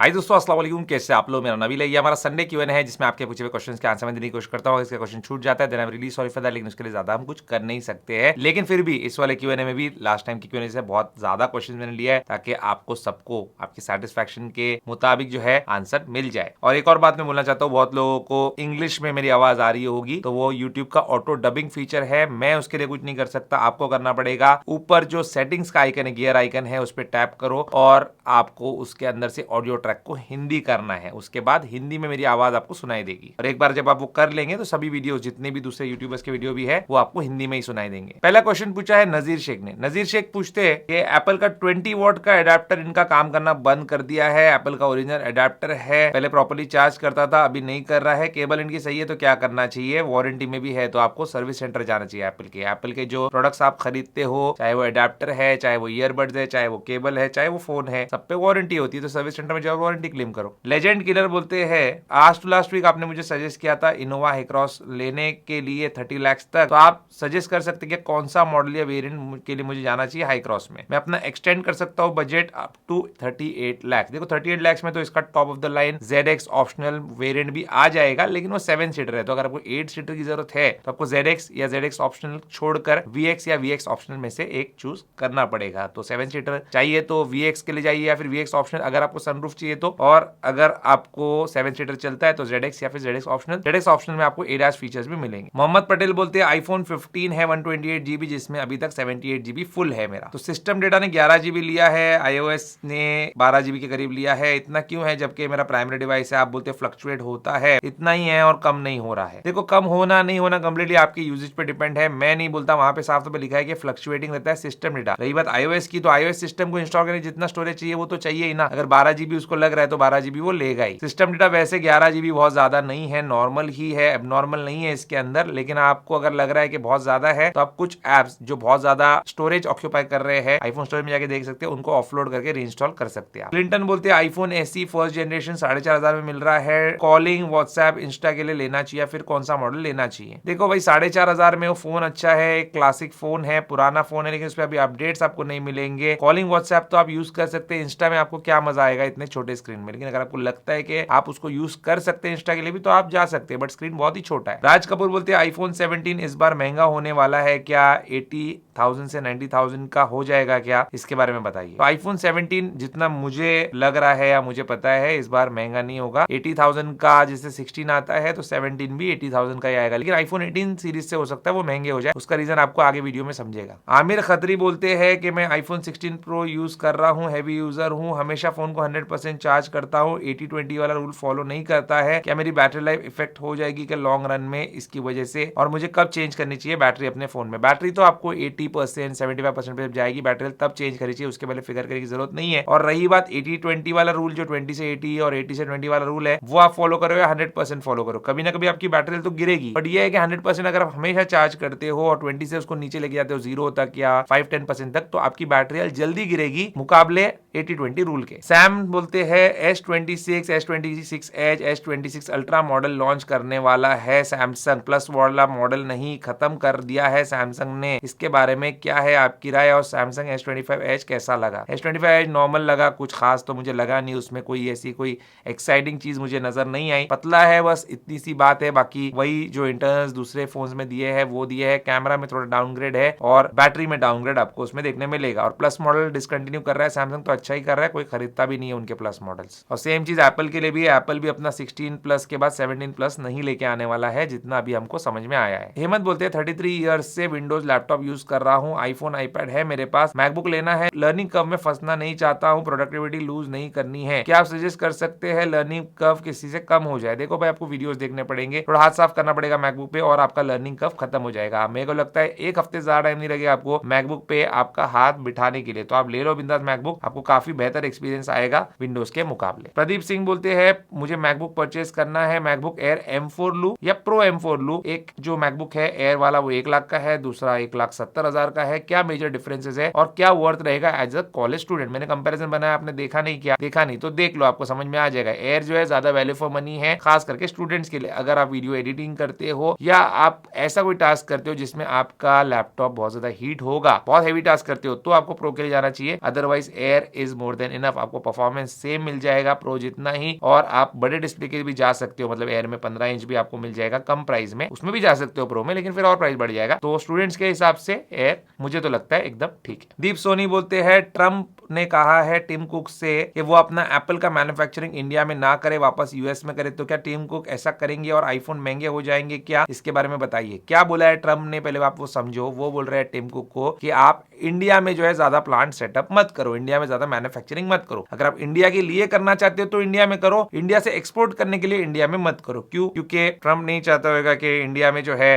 हाय दोस्तों, अस्सलाम वालेकुम। कैसे आप लोग? मेरा नबील है। ये हमारा संडे क्यूएन है जिसमें आपके पूछे हुए क्वेश्चंस के आंसर मैं देने की कोशिश करता हूँ। इसका क्वेश्चन छूट जाता है then I am really sorry for that, लेकिन उसके लिए ज्यादा हम कुछ कर नहीं सकते हैं। लेकिन फिर भी इस वाले क्यूएनए में भी लास्ट टाइम की क्यूएनए से बहुत ज्यादा क्वेश्चन मैंने लिया है ताकि आपको सबको आपकी सेटिस्फैक्शन के मुताबिक जो है आंसर मिल जाए। और एक और बात मैं बोलना चाहता हूँ, बहुत लोगों को इंग्लिश में मेरी आवाज आ रही होगी तो वो यूट्यूब का ऑटो डबिंग फीचर है, मैं उसके लिए कुछ नहीं कर सकता। आपको करना पड़ेगा ऊपर जो सेटिंग्स का आइकन है, गियर आइकन है, उस पर टैप करो और आपको उसके अंदर से ऑडियो ट्रैक को हिंदी करना है। उसके बाद हिंदी में मेरी आवाज आपको सुनाई देगी और एक बार जब आप वो कर लेंगे तो सभी वीडियो जितने भी दूसरे यूट्यूबर्स के वीडियो भी है वो आपको हिंदी में ही सुनाई देंगे। पहला क्वेश्चन पूछा है नजीर शेख ने। नजीर शेख पूछते हैं कि एप्पल का 20 वॉट का एडाप्टर इनका काम करना बंद कर दिया है। एप्पल का ओरिजिनल एडाप्टर है, पहले प्रॉपर्ली चार्ज करता था, अभी नहीं कर रहा है। केबल इनकी सही है तो क्या करना चाहिए? वारंटी में भी है तो आपको सर्विस सेंटर जाना चाहिए। एप्पल के जो प्रोडक्ट्स आप खरीदते हो, चाहे वो एडाप्टर है, चाहे वो ईयरबड्स है, चाहे वो केबल है, चाहे वो फोन है, सब पे वारंटी होती है। तो सर्विस सेंटर में जाओ, वारंटी क्लेम करो। लेजेंड किलर बोलते हैं आज टू लास्ट वीक आपने मुझे सजेस्ट किया था इनोवा हैक्रॉस लेने के लिए 30 लाख तक, तो आप सजेस्ट कर सकते हैं कि कौन सा मॉडल या वेरिएंट के लिए मुझे जाना चाहिए हाईक्रॉस में। मैं अपना एक्सटेंड कर सकता हूँ बजट अप टू 38 लाख। देखो 38 लाख में तो इसका top of the line ZX optional variant भी आ जाएगा, लेकिन वो 7 सीटर है। तो अगर आपको 8 सीटर की जरूरत है तो आपको ZX या ZX ऑप्शनल छोड़कर VX या VX ऑप्शनल में से एक चूज करना पड़ेगा। तो 7 सीटर चाहिए तो VX के लिए जाइए या फिर VX ऑप्शनल अगर आपको सनरूफ चाहिए तो, और अगर आपको 7 सीटर चलता है तो ZX या फिर ZX ऑप्शनल। ZX ऑप्शनल में आपको ADAS फीचर्स भी मिलेंगे। मोहम्मद पटेल बोलते हैं आईफोन 15 है 128 GB जिसमें अभी तक 78 GB फुल है मेरा। तो सिस्टम डेटा ने 11 GB लिया है, iOS ने 12 GB के करीब लिया है। इतना क्यों है जबकि मेरा प्राइमरी डिवाइस है? आप बोलते फ्लक्चुएट होता है, इतना ही है और कम नहीं हो रहा है। देखो कम होना नहीं होना कम्प्लीटली आपके यूजेज पे डिपेंड है, मैं नहीं बोलता। वहां पे साफ तौर पे लिखा है कि फ्लक्चुएटिंग रहता है सिस्टम डेटा। रही बात iOS की, तो iOS सिस्टम को इंस्टॉल करने जितना स्टोरेज चाहिए वो तो चाहिए ही ना। अगर 12 GB उसको लग रहा है तो 12 GB वो लेगा ही। सिस्टम डेटा वैसे 11 GB बहुत ज्यादा नहीं है, नॉर्मल ही है, एबनॉर्मल नहीं है इसके अंदर। लेकिन आपको अगर लग रहा है कि बहुत ज्यादा है तो आप कुछ एप्स जो बहुत ज्यादा स्टोरेज ऑक्यूपाई कर रहे हैं आईफोन स्टोरेज में जाके देख सकते हैं, उनको ऑफलोड करके रीइंस्टॉल कर सकते हैं। क्लिंटन बोलते हैं आईफोन SE फर्स्ट जनरेशन 4500 में मिल रहा है, कॉलिंग व्हाट्सएप इंस्टा के लिए लेना चाहिए या फिर कौन सा मॉडल लेना चाहिए? देखो भाई 4500 में वो फोन अच्छा है, एक क्लासिक फोन है, पुराना फोन है, लेकिन उसमें अभी अपडेट्स आपको नहीं मिलेंगे। कॉलिंग व्हाट्सएप तो आप यूज कर सकते हैं, इंस्टा में आपको क्या मजा आएगा इतने छोटे स्क्रीन में। लेकिन अगर आपको लगता है कि आप उसको यूज कर सकते हैं इंस्टा के लिए भी तो आप जा सकते हैं, बट स्क्रीन बहुत ही छोटा है। राज कपूर बोलते हैं आईफोन 17 इस बार महंगा होने वाला है क्या? 80,000 से 90,000 का हो जाएगा क्या? इसके बारे में बताइए। तो आईफोन 17 जितना मुझे लग रहा है या मुझे पता है इस बार महंगा नहीं होगा। 80,000 का जैसे 16 आता है तो 17 भी 80,000 का ही आएगा। लेकिन आईफोन 18 सीरीज से हो सकता है वो महंगे हो जाए, उसका रीजन आपको आगे वीडियो में समझेगा। आमिर खत्री बोलते हैं कि मैं आईफोन 16 प्रो यूज कर रहा हूँ, हैवी यूजर हूँ, हमेशा फोन को 100% चार्ज करता हूँ, 80-20 वाला रूल फॉलो नहीं करता है, क्या मेरी बैटरी लाइफ इफेक्ट हो जाएगी क्या लॉन्ग रन में इसकी वजह से? और मुझे कब चेंज करनी चाहिए बैटरी अपने फोन में? बैटरी तो आपको 80% 75% पे जाएगी बैटरी, तब चेंज करनी चाहिए, उसके पहले फिगर करने की जरूरत नहीं है। और रही बात 80-20 वाला रूल, जो 20 से 80 और 80 से 20 वाला रूल है, वो आप फॉलो करो या 100% फॉलो करो, कभी ना कभी आपकी बैटरी तो गिरेगी। बट ये है कि 100% अगर आप हमेशा चार्ज करते हो और 20 से उसको नीचे लेके जाते हो 0 तक या 5-10% तक, तो आपकी बैटरी जल्दी गिरेगी मुकाबले 80-20 रूल के। सैम बोलते हैं S26 S26 Edge S26 ultra model launch करने वाला है सैमसंग, प्लस वाला मॉडल नहीं खत्म कर दिया है सैमसंग ने, इसके बारे में क्या है आपकी राय? और सैमसंग S25 Edge कैसा लगा? S25 Edge नॉर्मल लगा, कुछ खास तो मुझे लगा नहीं, उसमें कोई ऐसी कोई एक्साइटिंग चीज मुझे नजर नहीं आई, पतला है बस इतनी सी बात है। बाकी वही जो इंटरनल्स दूसरे फोन्स में दिए हैं वो दिए है, कैमरा में थोड़ा डाउनग्रेड है और बैटरी में डाउनग्रेड आपको उसमें देखने मिलेगा। और प्लस मॉडल डिसकंटिन्यू कर रहा है सैमसंग, तो अच्छा ही कर रहा है, कोई खरीदता भी नहीं है उनके प्लस मॉडल्स। और सेम चीज एप्पल के लिए भी है, एप्पल भी अपना 16 प्लस के बाद 17 प्लस नहीं लेके आने वाला है जितना अभी हमको समझ में आया है। हेमंत बोलते हैं 33 ईयर्स से विंडोज लैपटॉप यूज कर रहा हूँ, आईफोन आईपैड है मेरे पास, मैकबुक लेना है, लर्निंग कर्व में फंसना नहीं चाहता हूँ, प्रोडक्टिविटी लूज नहीं करनी है, क्या आप सजेस्ट कर सकते हैं लर्निंग कर्व किसी से कम हो जाए? देखो भाई आपको वीडियोस देखने पड़ेंगे, थोड़ा हाथ साफ करना पड़ेगा मैकबुक पे और आपका लर्निंग कर्व खत्म हो जाएगा। मेरे को लगता है एक हफ्ते ज्यादा टाइम नहीं लगेगा आपको मैकबुक पे आपका हाथ बिठाने के लिए, तो आप ले लो बिंदास मैकबुक, आपको काफी बेहतर एक्सपीरियंस आएगा विंडोज के मुकाबले। प्रदीप सिंह बोलते हैं मुझे मैकबुक परचेज करना है, मैकबुक एयर M4 लू या प्रो M4 लू? एक जो मैकबुक है एयर वाला वो 1 लाख का है, दूसरा 1,70,000 का है, क्या मेजर डिफरेंसेस है और क्या वर्थ रहेगा एज अ कॉलेज स्टूडेंट? मैंने कंपैरिजन बनाया, आपने देखा नहीं क्या? देखा नहीं तो देख लो, आपको समझ में आ जाएगा। एयर जो है ज्यादा वैल्यू फॉर मनी है, खास करके स्टूडेंट्स के लिए। अगर आप वीडियो एडिटिंग करते हो या आप ऐसा कोई टास्क करते हो जिसमें आपका लैपटॉप बहुत ज्यादा हीट होगा, बहुत हेवी टास्क करते हो, तो आपको प्रो के लिए जाना चाहिए, otherwise air is more than enough. आपको परफॉर्मेंस से सेम मिल जाएगा प्रो जितना ही, और आप बड़े डिस्प्ले के भी जा सकते हो, मतलब एयर में 15 इंच भी आपको मिल जाएगा कम प्राइस में, उसमें भी जा सकते हो प्रो में, लेकिन फिर और प्राइस बढ़ जाएगा। तो स्टूडेंट्स के हिसाब से एयर मुझे तो लगता है एकदम ठीक है। दीप सोनी बोलते हैं ट्रम्प ने कहा है टिम कुक से कि वो अपना एप्पल का मैन्युफैक्चरिंग इंडिया में ना करे, वापस यूएस में करे, तो क्या टिम कुक ऐसा करेंगे और आईफोन महंगे हो जाएंगे क्या? इसके बारे में बताइए। क्या बोला है ट्रम्प ने, पहले आप वो समझो। वो बोल रहे हैं टिम कुक को कि आप इंडिया में जो है ज्यादा प्लांट सेटअप मत करो, इंडिया में ज्यादा मैन्युफैक्चरिंग मत करो। अगर आप इंडिया के लिए करना चाहते हो तो इंडिया में करो, इंडिया से एक्सपोर्ट करने के लिए इंडिया में मत करो। क्यों? क्योंकि ट्रम्प नहीं चाहता होगा कि इंडिया में जो है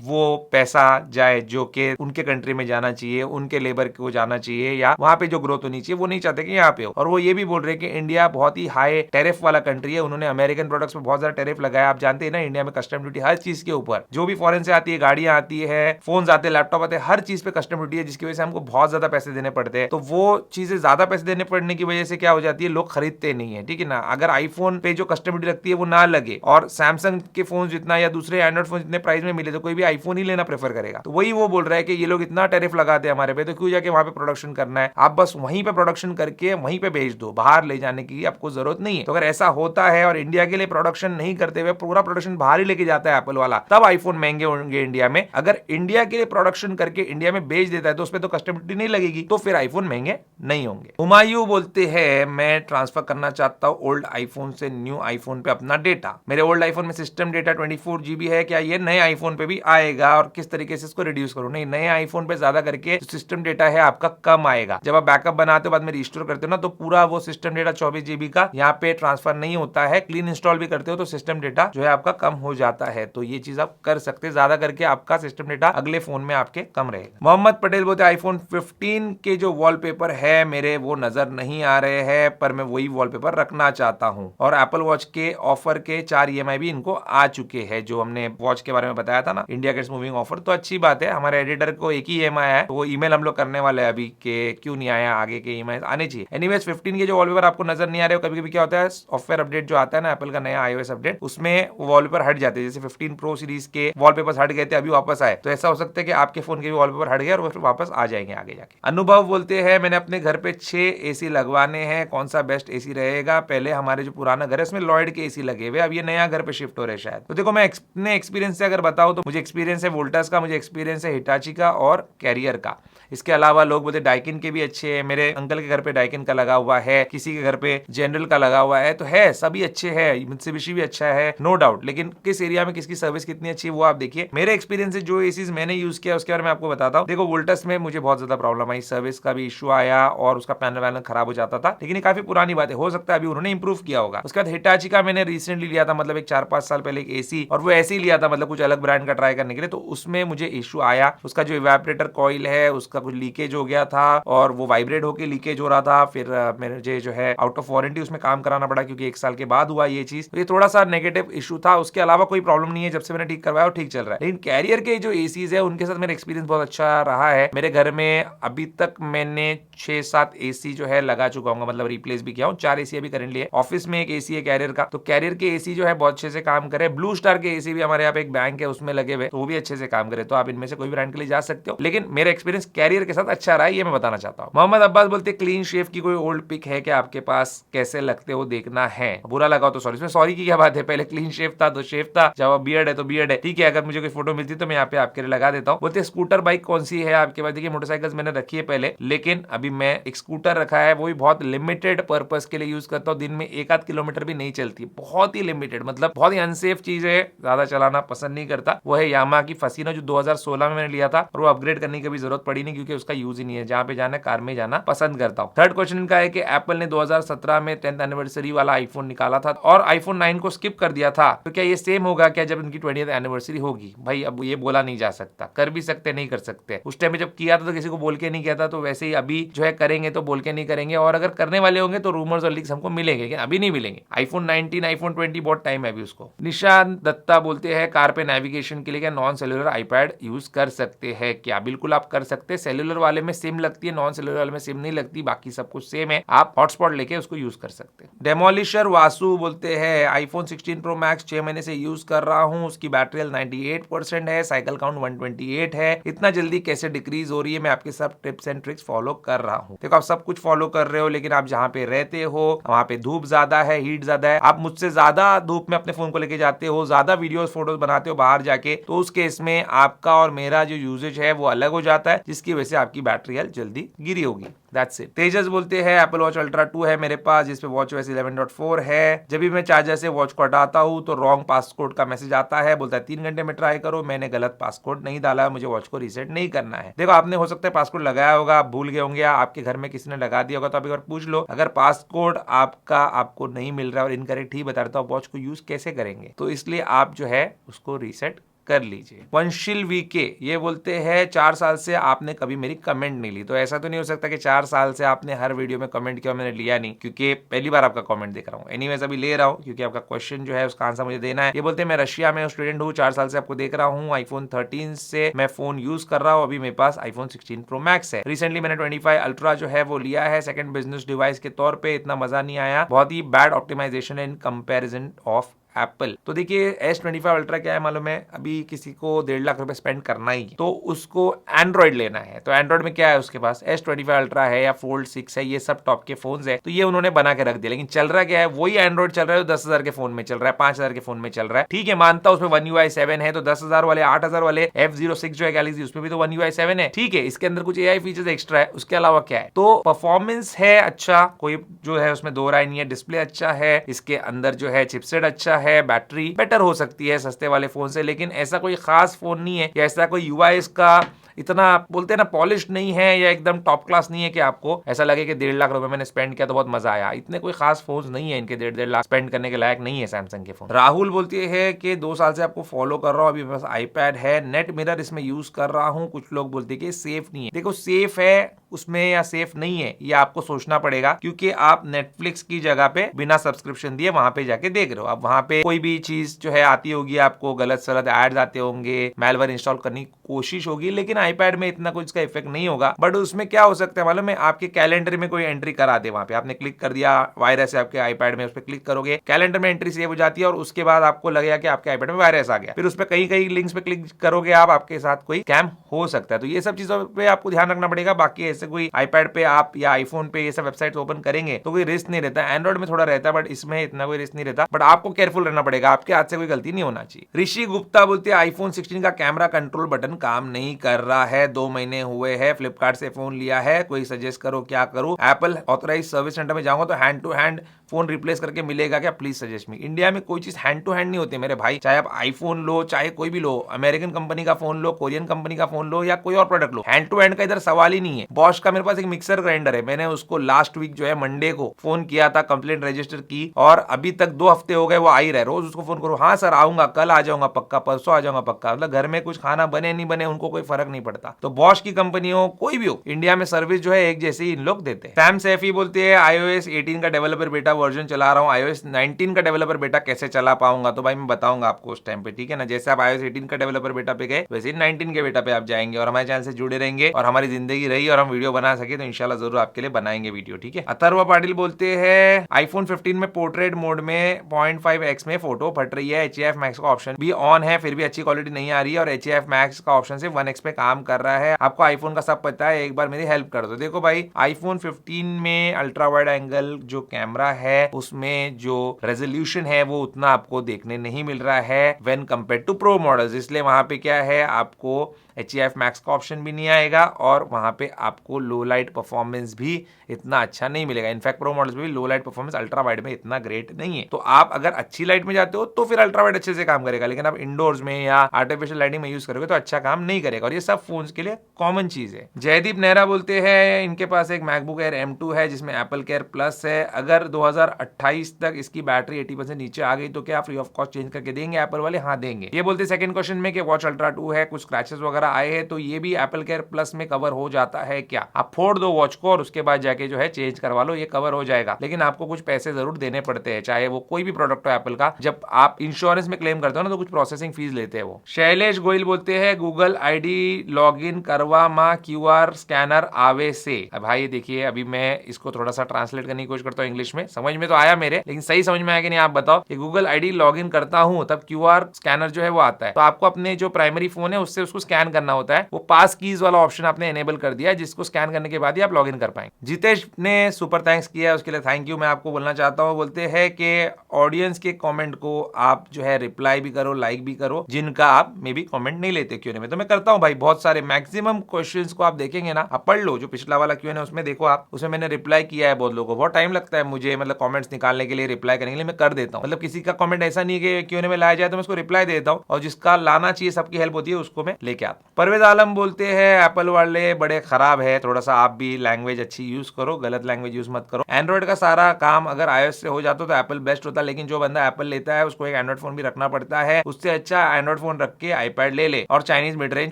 वो पैसा जाए जो कि उनके कंट्री में जाना चाहिए, उनके लेबर को जाना चाहिए, या वहां पे जो ग्रोथ होनी चाहिए वो नहीं चाहते कि यहाँ पे हो। और वो ये भी बोल रहे हैं कि इंडिया बहुत ही हाई टैरिफ वाला कंट्री है, उन्होंने अमेरिकन प्रोडक्ट्स पे बहुत ज्यादा टैरिफ लगाया। आप जानते हैं ना, इंडिया में कस्टम ड्यूटी हर चीज के ऊपर, जो भी फॉरेन से आती है, गाड़ियां आती है, फोन आते हैं, लैपटॉप आते हैं, हर चीज पे कस्टम ड्यूटी है, जिसकी वजह से हमको बहुत ज्यादा पैसे देने पड़ते हैं। तो वो चीजें ज्यादा पैसे देने पड़ने की वजह से क्या हो जाती है, लोग खरीदते नहीं है, ठीक है ना। अगर आईफोन पे जो कस्टम ड्यूटी लगती है वो ना लगे और सैमसंग के फोन जितना या दूसरे एंड्रॉइड फोन जितने प्राइस में मिले, तो कोई भी आईफोन ही लेना प्रेफर करेगा। तो वही वो बोल रहा है कि ये लोग इतना टैरिफ लगाते हैं हमारे पे, तो क्यों जाके वहां पे प्रोडक्शन करना है, आप बस वहीं पे प्रोडक्शन करके वहीं पे भेज दो, बाहर ले जाने की आपको जरूरत नहीं है। तो अगर ऐसा होता है और इंडिया के लिए प्रोडक्शन नहीं करते हुए पूरा प्रोडक्शन बाहर ही लेके जाता है एप्पल वाला, तब आईफोन महंगे होंगे इंडिया में। अगर इंडिया के लिए प्रोडक्शन करके इंडिया में बेच देता है तो उस पर तो कस्टम ड्यूटी नहीं लगेगी, तो फिर आईफोन महंगे नहीं होंगे। हुमायूं बोलते हैं मैं ट्रांसफर करना चाहता हूं ओल्ड आईफोन से न्यू आईफोन पे अपना डेटा। मेरे ओल्ड आईफोन में सिस्टम डेटा 24 GB है, क्या ये नए आईफोन पे भी आएगा और किस तरीके से इसको रिड्यूस करूं? नहीं, नए आईफोन पे ज्यादा करके सिस्टम डेटा है आपका कम आएगा। जब आप बैकअप बनाते हो बाद में रिस्टोर करते हो ना, तो पूरा वो सिस्टम डेटा 24 GB का यहाँ पे ट्रांसफर नहीं होता है। क्लीन इंस्टॉल भी करते हो तो सिस्टम डेटा जो है आपका कम हो जाता है। तो ये चीज आप कर सकते हैं, ज्यादा करके आपका सिस्टम डेटा अगले फोन में आपके कम रहेगा। मोहम्मद पटेल बोलते आईफोन 15 के जो वॉलपेपर है मेरे वो नजर नहीं आ रहे हैं, पर मैं वही वॉलपेपर रखना चाहता हूं। और एप्पल वॉच के ऑफर के 4 EMI भी इनको आ चुके हैं, जो हमने वॉच के बारे में बताया था ना, इंडिया गेट्स मूविंग ऑफर। तो अच्छी बात है, हमारे एडिटर को एक ही EMI है, तो वो ईमेल हम लोग करने वाले हैं अभी कि क्यों नहीं आया, आगे के EMI आने चाहिए। एनीवेज 15 के जो वॉलपेपर आपको नजर नहीं आ रहे हो, कभी कभी क्या होता है सॉफ्टवेयर अपडेट जो आता है ना एप्पल का नया iOS अपडेट, उसमें वॉलपेपर हट जाते हैं। जैसे 15 प्रो सीरीज के वॉलपेपर हट गए थे, अभी वापस आए, तो ऐसा हो सकता है कि आपके फोन के भी वॉलपेपर हट गए और फिर वापस आ जाएंगे आगे जाके। अनुभव बोलते हैं मैंने अपने घर पे 6 AC लगवाने हैं, कौन सा बेस्ट AC रहेगा? पहले हमारे जो पुराना घर है उसमें लॉयड के AC लगे हुए, अब ये नया घर पे शिफ्ट हो रहे शायद। तो देखो, मैं अपने एक्सपीरियंस से अगर बताऊं तो मुझे एक्सपीरियंस है वोल्टास का, मुझे एक्सपीरियंस है हिटाची का और कैरियर का। इसके अलावा लोग बोलते डाइकिन के भी अच्छे हैं, मेरे अंकल के घर पे डाइकिन का लगा हुआ है, किसी के घर पे जनरल का लगा हुआ है, तो है सभी अच्छे हैं, मित्सुबिशी भी अच्छा है नो डाउट। लेकिन किस एरिया में किसकी सर्विस कितनी अच्छी है वो आप देखिए। मेरे एक्सपीरियंस से जो एसीज मैंने यूज किया उसके बारे में आपको बताता हूँ। देखो, वोल्टस में मुझे बहुत ज्यादा प्रॉब्लम आई, सर्विस का भी इशू आया और उसका पैनल वैनल खराब हो जाता था, लेकिन ये काफी पुरानी बात है, हो सकता है अभी उन्होंने इंप्रूव किया होगा। उसके बाद हिटाची का मैंने रिसेंटली लिया था, मतलब एक 4-5 साल पहले एक एसी, और वो ऐसे ही लिया था, मतलब कुछ अलग ब्रांड का ट्राई करने के लिए, तो उसमें मुझे इशू आया। उसका जो इवेपोरेटर कॉइल है उसका कुछ लीकेज हो गया था और वो वाइब्रेट होकर लीकेज हो रहा था। फिर मुझे जो है आउट ऑफ वारंटी उसमें काम कराना पड़ा, क्योंकि 1 साल के बाद हुआ ये चीज, तो ये थोड़ा सा नेगेटिव इशू था। उसके अलावा कोई प्रॉब्लम नहीं है, जब से मैंने ठीक करवाया ठीक चल रहा है। लेकिन कैरियर के जो एसीज है उनके साथ मेरा एक्सपीरियंस बहुत अच्छा रहा है। मेरे घर में अभी तक मैंने 6-7 एसी जो है लगा चुका हूँ, मतलब रिप्लेस भी किया हूँ। 4 एसी अभी करंटली है, ऑफिस में एक एसी है कैरियर का, तो कैरियर के एसी जो है बहुत अच्छे से काम करे। ब्लू स्टार के एसी भी हमारे यहाँ पे एक बैंक है उसमें लगे हुए, तो वो भी अच्छे से काम करे। तो आप इनमें से कोई ब्रांड के लिए जा सकते हो, लेकिन मेरा एक्सपीरियंस कैरियर के साथ अच्छा रहा है, ये मैं बताना चाहता हूँ। मोहम्मद अब्बास बोलते क्लीन शेव की कोई ओल्ड पिक है क्या आपके पास, कैसे लगते हो देखना है? बुरा लगा तो सॉरी, इसमें सॉरी की क्या बात है, पहले क्लीन शेव था तो शेव था, जब अब बियर्ड है तो बियर्ड है, ठीक है। अगर मुझे कोई फोटो मिलती तो मैं यहाँ पे आपके लिए लगा देता हूँ। बोलते स्कूटर बाइक कौन सी है आपके पास? देखिए, मोटरसाइकिल्स मैंने रखी है पहले, लेकिन अभी मैं एक स्कूटर रखा है, वो भी बहुत लिमिटेड पर्पस के लिए यूज करता हूँ। दिन में 1-8 किलोमीटर भी नहीं चलती, बहुत ही लिमिटेड, मतलब बहुत ही अनसेफ चीज है, ज्यादा चलाना पसंद नहीं करता। वो है यामा की फसीनो, जो 2016 में मैंने लिया था, और वो अपग्रेड करने की भी जरूरत पड़ी नहीं, क्योंकि उसका यूज ही नहीं है, जहाँ पे जाना कार में जाना पसंद करता हूँ। थर्ड क्वेश्चन इनका है कि एप्पल ने 2017 में 10th एनिवर्सरी वाला आईफोन निकाला था और आईफोन 9 को स्किप कर दिया था, तो क्या ये सेम होगा क्या जब उनकी 20th एनिवर्सरी होगी? भाई अब ये बोला नहीं जा सकता, कर भी सकते नहीं कर सकते। उस टाइम में जब किया था तो किसी को बोल के नहीं किया था, तो वैसे ही अभी जो है करेंगे तो बोल के नहीं करेंगे, और अगर करने वाले होंगे तो रूमर्स और लीक्स हमको मिलेंगे, लेकिन अभी नहीं मिलेंगे। आईफोन 19 आईफोन 20 बहुत टाइम है अभी उसको। निशांत दत्ता बोलते हैं कार पे नेविगेशन के लिए क्या नॉन सेलुलर आईपैड यूज कर सकते हैं क्या? बिल्कुल आप कर सकते हैं, सेलुलर वाले में सिम लगती है, नॉन सेलुलर वाले में सिम नहीं लगती, बाकी सब कुछ सेम है, आप हॉटस्पॉट लेके उसको यूज कर सकते हैं। डेमोलिशर वासु बोलते हैं आईफोन 16 प्रो मैक्स 6 महीने से यूज कर रहा हूं, उसकी बैटरी हेल्थ 98% है, साइकिल काउंट 128 है, इतना जल्दी कैसे डिक्रीज हो रही है, मैं आपके सब टिप्स एंड ट्रिक्स फॉलो कर रहा हूँ। देखो आप सब कुछ फॉलो कर रहे हो, लेकिन आप जहाँ पे रहते हो वहाँ पे धूप ज्यादा है, हीट ज्यादा है, आप मुझसे ज्यादा धूप में अपने फोन को लेके जाते हो, ज्यादा वीडियोस फोटोज बनाते हो बाहर जाके, तो उस केस में आपका और मेरा जो यूजेज है वो अलग हो जाता है, जिसकी वजह से आपकी बैटरी हेल्थ जल्दी गिरी होगी। That's it। तेजस बोलते हैं एप्पल वॉच अल्ट्रा 2 है मेरे पास, जिसपे वॉच OS 11.4 है। जब भी मैं चार्जर से वॉच को हटाता हूँ तो रॉन्ग पासकोड का मैसेज आता है, बोलता है 3 घंटे में ट्राई करो। मैंने गलत पासकोड नहीं डाला है, मुझे वॉच को रीसेट नहीं करना है। देखो आपने हो सकता है पासकोड लगाया होगा, आप भूल गए होंगे, आपके घर में किसी ने लगा दिया होगा, तो आप एक बार पूछ लो। अगर पासकोड आपको नहीं मिल रहा है और इनकरेक्ट ही बता रहा, तो आप वॉच को यूज कैसे करेंगे? तो इसलिए आप जो है उसको रीसेट कर लीजिए। वंशिल वीके ये बोलते हैं 4 साल से आपने कभी मेरी कमेंट नहीं ली। तो ऐसा तो नहीं हो सकता कि 4 साल से आपने हर वीडियो में कमेंट किया, मैंने लिया नहीं, क्योंकि पहली बार आपका कमेंट देख रहा हूँ। एनीवेज अभी ले रहा हूँ क्योंकि आपका क्वेश्चन जो है उसका आंसर मुझे देना है। ये बोलते हैं मैं रशिया में स्टूडेंट हूँ, 4 साल से आपको देख रहा हूँ, iPhone 13 से मैं फोन यूज कर रहा हूँ, अभी मेरे पास iPhone 16 Pro Max है। रिसेंटली मैंने 25 अल्ट्रा जो है वो लिया है सेकंड बिजनेस डिवाइस के तौर पे, इतना मजा नहीं आया, बहुत ही bad optimization in comparison of Apple. तो देखिए S25 अल्ट्रा क्या है मालूम है, अभी किसी को 1.5 लाख रुपए स्पेंड करना ही है तो उसको एंड्रॉइड लेना है। तो एंड्रॉइड में क्या है उसके पास, S25 अल्ट्रा है या फोल्ड 6 है, ये सब टॉप के फोन है, तो ये उन्होंने बना के रख दिया। लेकिन चल रहा क्या है, वही एंड्रॉइड चल रहा है, 10,000 के फोन में चल रहा है, 5,000 के फोन में चल रहा है। ठीक है मानता हूं उसमें One UI 7 है, तो 10,000 वाले 8,000 वाले F06 जो है गैलेक्सी, उसमें भी तो One UI 7 है। ठीक है, इसके अंदर कुछ AI फीचर्स एक्स्ट्रा है, उसके अलावा क्या है, तो परफॉर्मेंस है अच्छा, कोई जो है उसमें दो राय नहीं है, डिस्प्ले अच्छा है, इसके अंदर जो है चिपसेट अच्छा है, बैटरी बेटर हो सकती है सस्ते वाले फोन से, लेकिन ऐसा कोई खास फोन नहीं है या ऐसा कोई यूआई इसका इतना बोलते हैं ना पॉलिश नहीं है या एकदम टॉप क्लास नहीं है कि आपको ऐसा लगे कि 1.5 लाख रुपए मैंने स्पेंड किया तो बहुत मजा आया। इतने कोई खास फोन नहीं है इनके, 1.5 लाख स्पेंड करने के लायक नहीं है सैमसंग के फोन। राहुल बोलती है कि 2 साल से आपको फॉलो कर रहा हूँ, अभी मेरे पास iPad है, नेट मिरर इसमें यूज कर रहा हूँ, कुछ लोग बोलते हैं कि सेफ नहीं है। देखो सेफ है उसमें या सेफ नहीं है ये आपको सोचना पड़ेगा, क्योंकि आप नेटफ्लिक्स की जगह पे बिना सब्सक्रिप्शन दिए वहां पे जाके देख रहे हो। अब वहां पे कोई भी चीज जो है आती होगी, आपको गलत सलत एड्स आते होंगे, मैलवेयर इंस्टॉल करने की कोशिश होगी, लेकिन iPad में इतना कुछ का इफेक्ट नहीं होगा। बट उसमें क्या हो सकता है मालूम है, आपके कैलेंडर में कोई एंट्री करा दे, वहां पे आपने क्लिक कर दिया, वायरस है आपके iPad में, उस पर क्लिक करोगे, कैलेंडर में एंट्री सेव हो जाती है और उसके बाद आपको लगेगा कि आपके iPad में वायरस आ गया, फिर उस पर कई कई लिंक्स पे क्लिक करोगे आप, आपके साथ कोई स्कैम हो सकता है। तो ये सब चीजों पे आपको ध्यान रखना पड़ेगा। बाकी ऐसे कोई iPad पे आप या iPhone पे ये सब वेबसाइट ओपन करेंगे तो कोई रिस्क नहीं रहता। एंड्रॉइड में थोड़ा रहता है बट इसमें इतना कोई रिस्क नहीं रहता, बट आपको केयरफुल रहना पड़ेगा, आपके हाथ से कोई गलती नहीं होना चाहिए। ऋषि गुप्ता बोलते हैं iPhone 16 का कैमरा कंट्रोल बटन काम नहीं कर रहा है, 2 महीने हुए हैं, फ्लिपकार्ट से फोन लिया है, कोई सजेस्ट करो क्या करूं, एप्पल ऑथराइज सर्विस सेंटर में जाऊंगा तो hand to hand phone replace करके मिलेगा क्या, प्लीज सजेस्ट मी। इंडिया में कोई चीज हैंड टू हैंड नहीं होती मेरे भाई, चाहे आप आईफोन लो, चाहे कोई भी लो, अमेरिकन कंपनी का फोन लो, कोरियन कंपनी का फोन लो या कोई और प्रोडक्ट लो, हैंड टू हैंड का इधर सवाल ही नहीं है। बॉश का मेरे पास एक मिक्सर ग्राइंडर है, मैंने उसको लास्ट वीक जो है मंडे को फोन किया था, कंप्लेंट रजिस्टर की और अभी तक 2 हफ्ते हो गए वो आ ही रहा है। रोज उसको फोन करो, हाँ सर आऊंगा, कल आ जाऊंगा पक्का, परसों आ जाऊंगा पक्का। मतलब घर में कुछ खाना बने नहीं बने उनको कोई फर्क नहीं पड़ता। तो बॉश की कंपनी हो कोई भी हो, इंडिया में सर्विस जो है एक जैसे ही इन लोग देते हैं। सैम सैफी बोलते हैं iOS 18 का डेवलपर बेटा वर्जन चला रहा हूँ, iOS 19 का डेवलपर बेटा कैसे चला पाऊंगा? तो भाई मैं बताऊंगा आपको उस टाइम पे, ठीक है ना। जैसे आप iOS 18 का डेवलपर बेटा पे गए वैसे ही 19 के बेटा पे आप जाएंगे और हमारे चैनल से जुड़े रहेंगे और हमारी जिंदगी रही और हम वीडियो बना सके तो इंशाल्लाह जरूर आपके लिए बनाएंगे वीडियो, ठीक है। अथर्व पाटिल बोलते हैं iPhone 15 में पोर्ट्रेट मोड में 0.5x में फोटो फट रही है, HEF Max का ऑप्शन भी ऑन है फिर भी अच्छी क्वालिटी नहीं आ रही है और HEF Max का ऑप्शन से 1x पे काम कर रहा है। आपको आईफोन का सब पता है, एक बार मेरी हेल्प कर दो। देखो भाई iPhone 15 में अल्ट्रा वाइड एंगल जो कैमरा है उसमें जो रेजोल्यूशन है वो उतना आपको देखने नहीं मिल रहा है when compare to pro models, इसलिए वहां पे क्या है आपको HEF Max का ऑप्शन भी नहीं आएगा और वहां पे आपको लो लाइट परफॉर्मेंस भी इतना अच्छा नहीं मिलेगा। इनफैक्ट प्रो मॉडल्स में भी लो लाइट परफॉर्मेंस अल्ट्रा वाइड में इतना ग्रेट नहीं है। तो आप अगर अच्छी लाइट में जाते हो तो फिर अल्ट्रा वाइड अच्छे से काम करेगा, लेकिन आप इंडोर्स में या आर्टिफिशियल लाइटिंग में यूज करोगे तो अच्छा काम नहीं करेगा और ये सब फोन्स के लिए कॉमन चीज है। जयदीप नेहरा बोलते हैं इनके पास एक मैकबुक एयर M2 है जिसमें एप्पल केयर प्लस है, अगर 2028 तक इसकी बैटरी 80% नीचे आ गई तो क्या फ्री ऑफ कॉस्ट चेंज करके देंगे एप्पल वाले? हाँ देंगे। ये बोलते सेकंड क्वेश्चन में कि वॉच अल्ट्रा 2 है, कुछ स्क्रैचेस वगैरह आए हैं तो ये भी एप्पल केयर प्लस में कवर हो जाता है क्या? क्या, आप फोड़ दो वॉच को और उसके बाद जाके जो है चेंज करवा लो, ये कवर हो जाएगा। लेकिन आपको कुछ पैसे जरूर देने पड़ते हैं, चाहे वो कोई भी प्रोडक्ट हो एप्पल का। जब आप इंश्योरेंस में क्लेम करते हो ना तो कुछ प्रोसेसिंग फीस लेते हैं वो। शैलेश गोयल बोलते हैं गूगल आईडी लॉगिन करवा मा क्यूआर स्कैनर आवे से। अब भाई देखिए, अभी मैं इसको थोड़ा सा ट्रांसलेट करने की कोशिश करता हूँ इंग्लिश में, समझ में तो आया मेरे, लेकिन सही समझ में आया कि नहीं आप बताओ। कि गूगल आईडी लॉगिन करता हूं तब क्यूआर स्कैनर जो है वो आता है, तो आपको अपने जो प्राइमरी फोन है उससे उसको स्कैन करना होता है। वो पास कीज वाला ऑप्शन आपने एनेबल कर दिया है, जिसको स्कैन करने के बाद ही आप लॉगिन कर पाएंगे। जितेश ने सुपर थैंक्स किया है, उसके लिए थैंक यू मैं आपको बोलना चाहता हूँ। बोलते हैं कि ऑडियंस के कमेंट को आप जो है रिप्लाई भी करो, लाइक भी करो, जिनका आप मे बी कमेंट नहीं लेते क्यों में। तो मैं करता हूँ भाई, बहुत सारे मैक्सिमम क्वेश्चंस को आप देखेंगे ना, आप पढ़ लो जो पिछला वाला क्यों है उसमें देखो आप, उसमें मैंने रिप्लाई किया है बहुत लोगों को। बहुत टाइम लगता है मुझे मतलब कमेंट्स निकालने के लिए, रिप्लाई करने के लिए, मैं कर देता हूँ। मतलब किसी का कमेंट ऐसा नहीं है कि क्यों में लाया जाए तो मैं उसको रिप्लाई देता हूँ, और जिसका लाना चाहिए सबकी हेल्प होती है उसको मैं लेके आता हूँ। परवेज आलम बोलते हैं एप्पल वाले बड़े खराब है, थोड़ा सा आप भी लैंग्वेज अच्छी यूज करो, गलत लैंग्वेज यूज मत करो। एंड्रॉइड का सारा काम अगर iOS से हो जाता तो एप्पल बेस्ट होता, लेकिन जो बंदा एप्पल लेता है उसको एक एंड्रॉइड फोन भी रखना पड़ता है, उससे अच्छा एंड्रॉइड फोन रख के आईपैड ले ले और चाइनीज मिड रेंज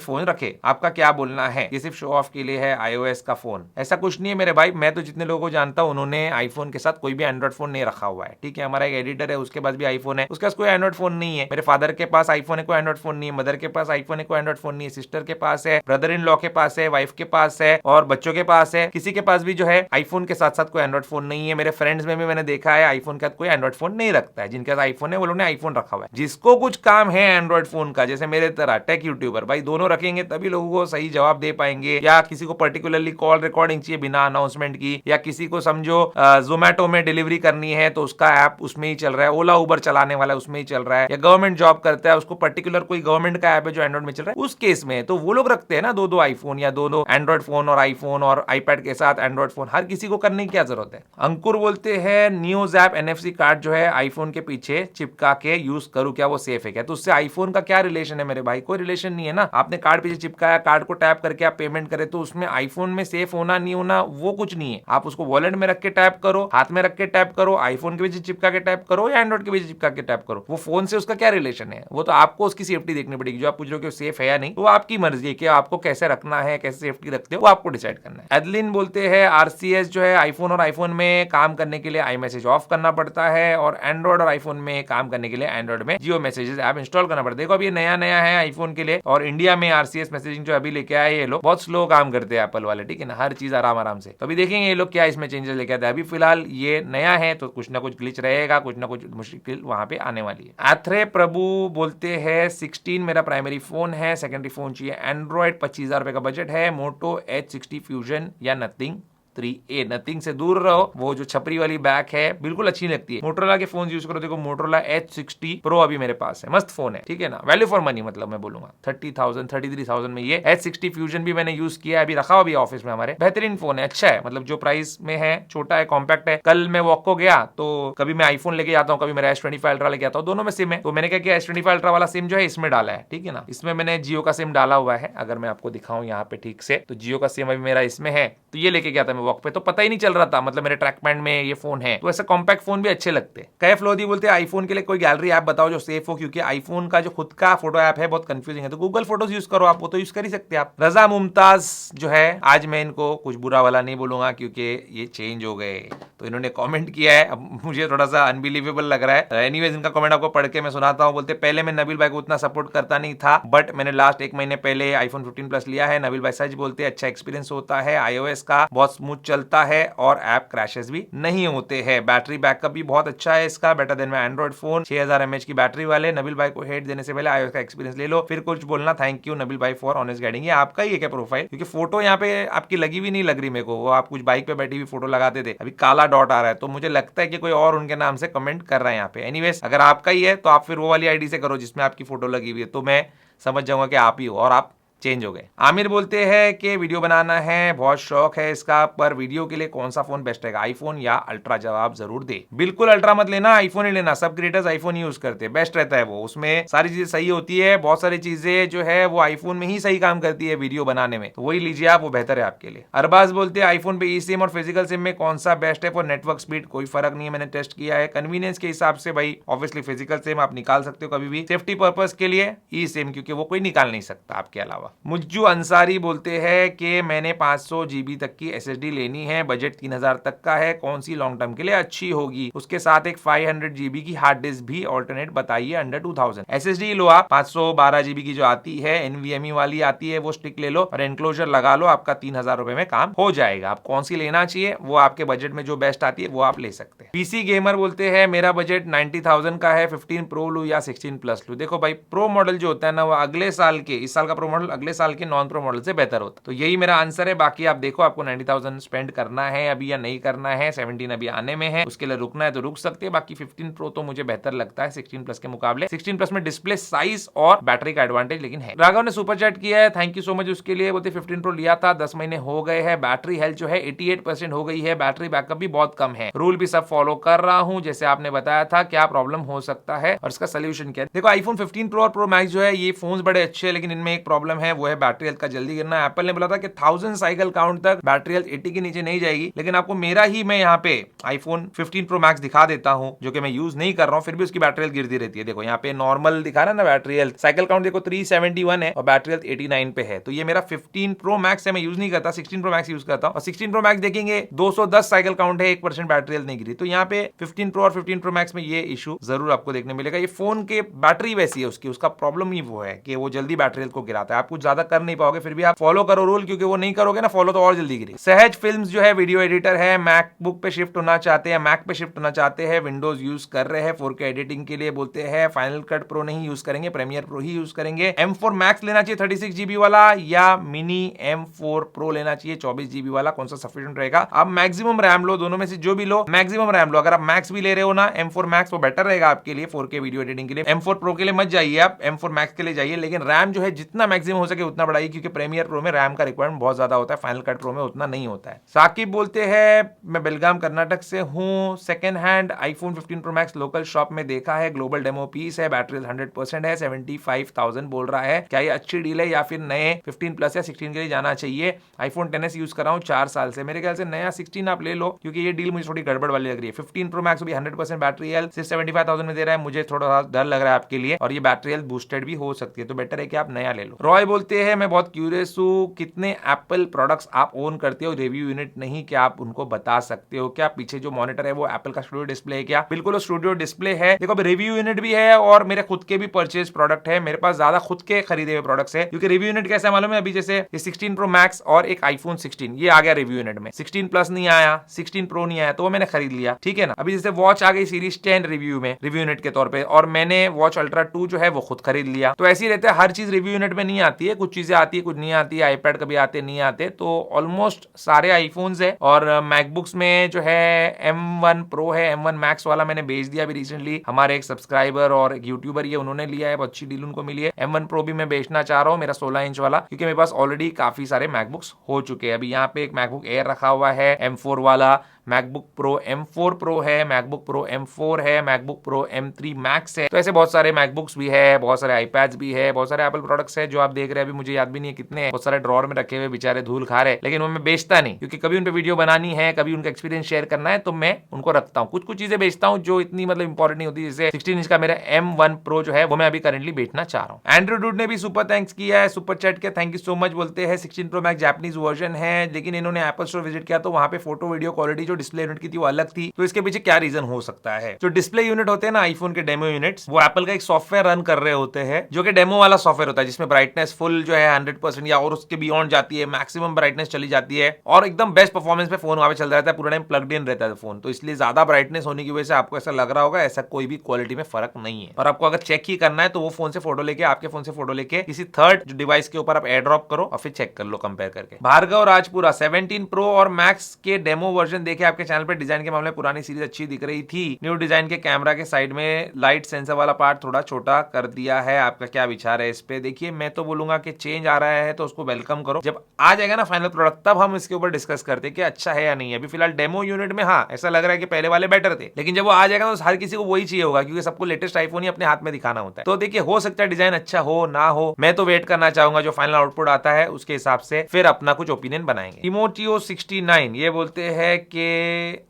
फोन रखे। आपका क्या बोलना है, ये सिर्फ शो ऑफ के लिए है iOS का फोन? ऐसा कुछ नहीं है मेरे भाई, मैं तो जितने लोगों को जानता हूं उन्होंने आईफोन के साथ कोई भी एंड्रॉइड फोन नहीं रखा हुआ है। ठीक है, हमारा एक एडिटर है उसके पास भी आईफोन है, उसके पास कोई एंड्रॉइड फोन नहीं है। मेरे फादर के पास आईफोन है, कोई एंड्रॉइड फोन नहीं है। मदर के पास आईफोन है, कोई एंड्रॉइड फोन नहीं है। सिस्टर के पास है, ब्रदर इन लॉ के पास है, वाइफ के पास है और बच्चों के पास है। किसी के पास भी जो है आईफोन के साथ साथ कोई एंड्रॉइड फोन नहीं है। मेरे फ्रेंड्स में भी मैंने देखा है आईफोन के साथ कोई एंड्रॉइड फोन नहीं रखता है। जिनके पास आईफोन है वो लोग ने आईफोन रखा हुआ है। जिसको कुछ काम है एंड्रॉइड फोन का, जैसे मेरे तरह टेक यूट्यूबर भाई, दोनों रखेंगे तभी लोगों को सही जवाब दे पाएंगे। या किसी को पर्टिकुलरली कॉल रिकॉर्डिंग चाहिए बिना अनाउंसमेंट की, या किसी को समझो जोमेटो में डिलीवरी करनी है तो उसका ऐप उसमें ही चल रहा है, ओला उबर चलाने वाला उसमें ही चल रहा है, या गवर्नमेंट जॉब करता है उसको पर्टिकुलर कोई गवर्नमेंट का ऐप है जो एंड्रॉइड में चल रहा है, उस केस में तो वो लोग रखते हैं ना दो आईफोन या दो एंड्रॉइड फोन और आईफोन और आईपैड के साथ एंड्रॉइड फोन। हर किसी को करने की क्या जरूरत है। अंकुर बोलते हैं न्यूज ऐप NFC कार्ड जो है आईफोन के पीछे चिपका के यूज करूं, क्या वो सेफ है क्या? तो उससे आईफोन का क्या रिलेशन है मेरे भाई? कोई रिलेशन नहीं है ना। आपने कार्ड पीछे चिपकाया, कार्ड को टैप करके आप पेमेंट करें, तो उसमें आईफोन में सेफ होना नहीं होना वो कुछ नहीं है। आप उसको वॉलेट में रख के टैप करो, हाथ में रख के टैप करो, आईफोन के पीछे चिपका के टैप करो या एंड्रॉइड के पीछे चिपका के टैप करो, वो फोन से उसका क्या रिलेशन है? वो तो आपको उसकी सेफ्टी देखनी पड़ेगी। जो आप पूछ रहे हो कि सेफ है या नहीं, वो आपकी मर्जी है कि आपको कैसे रखना है, कैसे सेफ्टी रखते हो, वो आपको डिसाइड करना है। एडलिन बोलते हैं RCS जो है आईफोन और आईफोन में काम करने के लिए iMessage ऑफ करना पड़ता है, और एंड्रॉइड और आईफोन में काम करने के लिए एंड्रॉइड में जियो मैसेजेस ऐप इंस्टॉल करना पड़ता है। देखो अभी नया नया है आईफोन के लिए, और इंडिया में RCS मैसेजिंग जो अभी लेके आए ये लोग बहुत स्लो काम करते हैं एप्पल वाले, ठीक है ना, हर चीज आराम आराम से। तो अभी देखेंगे ये लोग क्या इसमें चेंजेस लेके आते हैं। अभी फिलहाल ये नया है तो कुछ ना कुछ ग्लिच रहेगा, कुछ ना कुछ मुश्किल वहां पे आने वाली है। आथरे प्रभु बोलते हैं 16 मेरा प्राइमरी फोन है, सेकेंडरी फोन चाहिए एंड्रॉइड, 25,000 रुपए का बजट है, मोटो H60 फ्यूजन या नथिंग 3A। नथिंग से दूर रहो, वो जो छपरी वाली बैक है बिल्कुल अच्छी लगती है। मोटरोला के फोन यूज करो, देखो मोटरोला H60 Pro अभी मेरे पास है, मस्त फोन है, ठीक है ना, वैल्यू फॉर मनी मतलब मैं बोलूंगा 30,000 33,000 में ये H60 फ्यूजन भी मैंने यूज किया है, अभी रखा हुआ भी ऑफिस में हमारे, बेहतरीन फोन है, अच्छा है, मतलब जो प्राइस में है, छोटा है, कॉम्पैक्ट है। कल मैं वॉक को गया तो कभी मैं आईफोन लेके जाता हूँ, कभी मेरा S25 अल्ट्रा लेके आता हूँ, दोनों में सिम है, तो मैंने क्या किया S25 अल्ट्रा वाला सिम जो है इसमें डाला है, ठीक है ना, इसमें मैंने जियो का सिम डाला हुआ है। अगर मैं आपको दिखाऊं यहाँ पे ठीक से, तो जियो का सिम अभी मेरा इसमें है, तो ये लेके गया था मैं वॉक पे, तो पता ही नहीं चल रहा था, मतलब मेरे ट्रैक पैड में ये फोन है। तो ऐसे कॉम्पैक्ट फोन भी अच्छे लगते हैं। कैफ लोधी बोलते हैं आईफोन के लिए कोई गैलरी ऐप बताओ जो सेफ हो, क्योंकि आईफोन का जो खुद का फोटो ऐप है बहुत कंफ्यूजिंग है। तो गूगल फोटोज यूज करो, आप वो तो यूज कर ही सकते हैं आप। रजा मुमताज जो है, आज मैं इनको कुछ बुरा वाला नहीं बोलूंगा क्योंकि ये चेंज हो गए, तो इन्होंने कमेंट किया है, अब मुझे थोड़ा सा अनबिलीवेबल लग रहा है। एनीवेज इनका कमेंट आपको पढ़ के मैं सुनाता हूँ। बोलते पहले मैं नबील भाई को उतना सपोर्ट करता नहीं था, बट मैंने लास्ट 1 महीने पहले आईफोन 15 प्लस लिया है। नबील भाई सच बोलते अच्छा एक्सपीरियंस होता है, iOS का बहुत स्मूथ चलता है और ऐप क्रैशेस भी नहीं होते हैं। बैटरी बैकअप भी बहुत अच्छा है इसका, better than my Android phone. 6000 mAh की बैटरी वाले। नबील भाई को हेट देने से पहले iOS का एक्सपीरियंस ले लो, फिर कुछ बोलना। थैंक यू नबील भाई फॉर ऑनेस्ट गाइडिंग। ये आपका ही है क्या प्रोफाइल? क्योंकि फोटो यहाँ पे आपकी लगी भी नहीं लग रही मेरे को, वो आप कुछ बाइक पे बैठी हुई फोटो लगाते थे, अभी काला डॉट आ रहा है, तो मुझे लगता है कि कोई और उनके नाम से कमेंट कर रहा है यहाँ पे। एनीवेज अगर आपका ही है तो आप फिर वो वाली आईडी से करो जिसमें आपकी फोटो लगी हुई है, तो मैं समझ जाऊंगा कि आप ही हो और आप चेंज हो गए। आमिर बोलते हैं कि वीडियो बनाना है, बहुत शौक है इसका, पर वीडियो के लिए कौन सा फोन बेस्ट रहेगा, आईफोन या अल्ट्रा? जवाब जरूर दे। बिल्कुल अल्ट्रा मत लेना, आईफोन ही लेना। सब क्रिएटर्स आईफोन यूज करते हैं, बेस्ट रहता है वो, उसमें सारी चीजें सही होती है। बहुत सारी चीजें जो है वो आईफोन में ही सही काम करती है वीडियो बनाने में, तो वही लीजिए आप, वो बेहतर है आपके लिए। अरबाज बोलते हैं आईफोन पे ई सिम और फिजिकल सिम में कौन सा बेस्ट है फॉर नेटवर्क स्पीड? कोई फर्क नहीं है, मैंने टेस्ट किया है। कन्वीनियंस के हिसाब से भाई ऑब्वियसली फिजिकल सिम आप निकाल सकते हो कभी भी, सेफ्टी पर्पज के लिए ई सिम, क्योंकि वो कोई निकाल नहीं सकता आपके अलावा। मुज्जू अंसारी बोलते हैं कि मैंने 500 GB तक की SSD लेनी है, बजट 3000 तक का है, कौन सी लॉन्ग टर्म के लिए अच्छी होगी, उसके साथ एक 500 GB की हार्ड डिस्क भी ऑल्टरनेट बताइए अंडर 2000। SSD लो आप 512 GB की जो आती है, NVMe वाली आती है, वो स्टिक ले लो और एनक्लोजर लगा लो, आपका 3000 रुपए में काम हो जाएगा। आप कौन सी लेना चाहिए वो आपके बजट में जो बेस्ट आती है वो आप ले सकते हैं। PC गेमर बोलते हैं मेरा बजट 90,000 का है, 15 प्रो लू या 16 प्लस लू। देखो भाई, प्रो मॉडल जो होता है ना वो अगले साल के, इस साल का प्रो मॉडल अगले साल के नॉन प्रो मॉडल से बेहतर होता है। तो यही मेरा आंसर है। बाकी आप देखो आपको 90,000 स्पेंड करना है अभी या नहीं करना है। 17 अभी आने में है, उसके लिए रुकना है तो रुक सकते हैं। बाकी 15 प्रो तो मुझे बेहतर लगता है 16 प्लस के मुकाबले। 16 प्लस में डिस्प्ले साइज और बैटरी का एडवांटेज लेकिन है। राघव ने सुपर चैट किया है, थैंक यू सो मच उसके लिए। बोलते 15 प्रो लिया था, 10 महीने हो गए हैं, बैटरी हेल्थ जो है 88% हो गई है, बैटरी बैकअप भी बहुत कम है, रूल भी सब फॉलो कर रहा हूं जैसे आपने बताया था। क्या प्रॉब्लम हो सकता है और इसका सोल्यूशन क्या है? देखो आईफोन 15 प्रो और प्रो मैक्स जो है ये फोन्स बड़े अच्छे हैं, लेकिन इनमें एक प्रॉब्लम है, वो है बैटरी हेल्थ का जल्दी गिरना। एप्पल ने बोला था कि 1000 साइकिल काउंट तक बैटरी हेल्थ 80 के नीचे नहीं जाएगी, लेकिन आपको मेरा ही मैं यहाँ पे आईफोन 15 प्रो मैक्स दिखा देता हूं जो कि मैं यूज नहीं कर रहा हूं, फिर भी उसकी बैटरी हेल्थ गिरती रहती है। देखो यहाँ पे नॉर्मल दिखा रहा है ना बैटरी हेल्थ, साइकिल काउंट देखो 371 है और बैटरी हेल्थ 89 पे है। तो ये मेरा 15 प्रो मैक्स है, मैं यूज नहीं करता, 16 प्रो मैक्स यूज करता हूं। और 16 प्रो मैक्स देखेंगे 210 साइकिल काउंट है, 1% बैटरी हेल्थ नहीं गिरी। तो यहाँ पे 15 प्रो और 15 प्रो मैक्स में ये इशू जरूर आपको देखने मिलेगा। ये फोन के बैटरी वैसी है उसकी, उसका प्रॉब्लम ही वो है कि वो जल्दी बैटरी हेल्थ को गिराता है। आप कुछ ज्यादा कर नहीं पाओगे, फिर भी आप फॉलो करो रूल, क्योंकि वो नहीं करोगे ना फॉलो तो और जल्दी गिरी। सहज फिल्म्स जो है वीडियो एडिटर है, मैकबुक पे शिफ्ट होना चाहते हैं, मैक पे शिफ्ट होना चाहते हैं, विंडोज यूज कर रहे हैं 4K एडिटिंग के लिए। बोलते हैं फाइनल कट प्रो नहीं यूज करेंगे, प्रीमियर प्रो ही यूज करेंगे। M4 मैक्स लेना चाहिए 36 GB वाला या मिनी M4 प्रो लेना चाहिए 24 GB वाला, कौन सा सफिशिएंट रहेगा? आप मैक्सिमम रैम लो, दोनों में से जो भी लो मैक्सिमम रैम लो। अगर आप मैक्स भी ले रहे हो ना M4 मैक्स, वो बेटर रहेगा आपके लिए 4K वीडियो एडिटिंग के लिए। M4 प्रो के लिए मत जाइए आप, M4 मैक्स के लिए जाइए, लेकिन रैम जो है जितना मैक्सिमम हो सके उतना बढ़ाइए, क्योंकि प्रीमियर प्रो में रैम का रिक्वायरमेंट बहुत ज्यादा होता है, फाइनल कट प्रो में उतना नहीं होता है। साकिब बोलते हैं मैं बेलगाम कर्नाटक से हूं, second hand iPhone 15 pro max local shop में देखा है, ग्लोबल डेमो पीस है, बैटरी 100% है, 75,000 बोल रहा है। क्या ये अच्छी डील है या फिर नए 15 प्लस या 16 के लिए जाना चाहिए? आईफोन 10s यूज कर रहा हूं 4 साल से, मेरे ख्याल से नया 16 आप ले लो, क्योंकि ये डील मुझे थोड़ी गड़बड़ वाली लग रही है। 15 प्रो मैक्स भी 100% बैटरी हेल्थ सिर्फ 75,000 में दे रहा है, मुझे थोड़ा डर लग रहा है आपके लिए, और ये बैटरी हेल्थ बूस्टेड भी हो सकती है, तो बेटर है कि आप नया ले लो। रॉय बोलते हैं मैं बहुत क्यूरियस हूं, कितने एप्पल प्रोडक्ट्स आप ओन करते हो, रिव्यू यूनिट नहीं, क्या आप उनको बता सकते हो? क्या पीछे जो मॉनिटर है वो एप्पल का स्टूडियो डिस्प्ले है क्या? बिल्कुल स्टूडियो डिस्प्ले है। देखो रिव्यू यूनिट भी है और मेरे खुद के भी परचेज प्रोडक्ट है, मेरे पास ज्यादा खुद के खरीदे हुए प्रोडक्ट्स है। क्योंकि रिव्यू यूनिट कैसे मालूम है? अभी जैसे ये 16 प्रो मैक्स और एक आईफोन 16 ये आ गया रिव्यू यूनिट में, 16 प्लस नहीं आया, 16 प्रो नहीं आया, तो वो मैंने खरीद लिया, ठीक है ना। अभी जैसे वॉच आ गई सीरीज 10 रिव्यू में रिव्यू यूनिट के तौर पे, और मैंने वॉच अल्ट्रा 2 जो है वो खुद खरीद लिया। तो ऐसे ही रहते हैं, हर चीज रिव्यू यूनिट में नहीं आती है, कुछ चीजें आती है कुछ नहीं आती है, आईपैड कभी आते नहीं आते। तो ऑलमोस्ट सारे आईफोन्स है। और मैकबुक्स में जो है M1 प्रो है, M1 मैक्स वाला मैंने बेच दिया अभी रिसेंटली, हमारे एक सब्सक्राइबर और एक यूट्यूबर ये उन्होंने लिया है, बहुत अच्छी डील उनको मिली है। M1 प्रो भी मैं बेचना चाह रहा हूँ, मेरा 16 इंच वाला, क्योंकि मेरे पास ऑलरेडी काफी सारे मैकबुक्स हो चुके हैं। अभी यहाँ पे एक मैकबुक एयर रखा हुआ है M4 वाला, मैकबुक प्रो M4 प्रो है, मैकबुक प्रो M4 है, मैकबुक प्रो M3 मैक्स है। तो ऐसे बहुत सारे मैकबुक्स भी है, बहुत सारे आईपैड्स भी है, बहुत सारे एप्पल प्रोडक्ट्स है जो आप देख रहे हैं। अभी मुझे याद भी नहीं है कितने हैं, बहुत सारे ड्रॉर में रखे हुए बेचारे धूल खा रहे, लेकिन वो मैं बेचता नहीं, क्योंकि कभी उन पे वीडियो बनानी है, कभी उनका एक्सपीरियंस शेयर करना है, तो मैं उनको रखता हूँ। कुछ चीजें बेचता हूँ जो इतनी मतलब इंपॉर्टेंट नहीं होती, जैसे 16 इंच का मेरा M1 प्रो जो है वो मैं अभी करंटली बेचना चाह रहा हूँ। एंड्रॉइड डूड ने भी सुपर थैंक्स किया है, सुपर चैट के थैंक यू सो मच। बोलते हैं 16 प्रो मैक्स जापानीज वर्जन है, लेकिन इन्होंने एप्पल स्टोर विजिट किया तो वहां पे फोटो वीडियो क्वालिटी जो डिस्प्ले यूनिट की थी वो अलग थी। तो इसके पीछे क्या रीजन हो सकता है? जो डिस्प्ले यूनिट होते हैं ना आईफोन के डेमो यूनिट्स, वो एप्पल का एक सॉफ्टवेयर रन कर रहे होते हैं जो कि डेमो वाला सॉफ्टवेयर होता है, जिसमें ब्राइटनेस फुल जो है 100% या और उसके बियॉन्ड जाती है, मैक्सिमम ब्राइटनेस चली जाती है, और एकदम बेस्ट परफॉर्मेंस पे फोन वहां पे चल रहा है, पूरा टाइम प्लग्ड इन रहता है फोन। तो इसलिए ज्यादा ब्राइटनेस होने की वजह से आपको ऐसा लग रहा होगा, ऐसा कोई भी क्वालिटी में फर्क नहीं है। और आपको अगर चेक ही करना है तो वो फोन से फोटो लेके, आपके फोन से फोटो लेके किसी थर्ड डिवाइस के ऊपर आप एयर ड्रॉप करो और फिर चेक कर लो कंपेयर करके। भार्गव राजपुरा 17 प्रो और मैक्स के डेमो वर्जन देखे आपके चैनल पर, डिजाइन के मामले पुरानी सीरीज अच्छी दिख रही थी, न्यू डिजाइन के कैमरा के साइड में लाइट सेंसर वाला पार्ट थोड़ा छोटा कर दिया है, आपका क्या विचार है इस पे? देखिए मैं तो बोलूंगा कि चेंज आ रहा है तो उसको वेलकम करो, जब आ जाएगा ना फाइनल प्रोडक्ट तब हम इसके ऊपर डिस्कस करते हैं कि अच्छा है या नहीं है। अभी फिलहाल डेमो यूनिट में हाँ ऐसा लग रहा है कि पहले वाले बेटर थे, लेकिन जब वो आ जाएगा तो हर किसी को वही चाहिए होगा, क्योंकि सबको लेटेस्ट आईफोन ही अपने हाथ में दिखाना होता है। तो देखिए हो सकता है डिजाइन अच्छा हो ना हो, मैं तो वेट करना चाहूंगा जो फाइनल आउटपुट आता है उसके हिसाब से फिर अपना कुछ ओपिनियन बनाएंगे। इमोटियो 69 ये बोलते हैं कि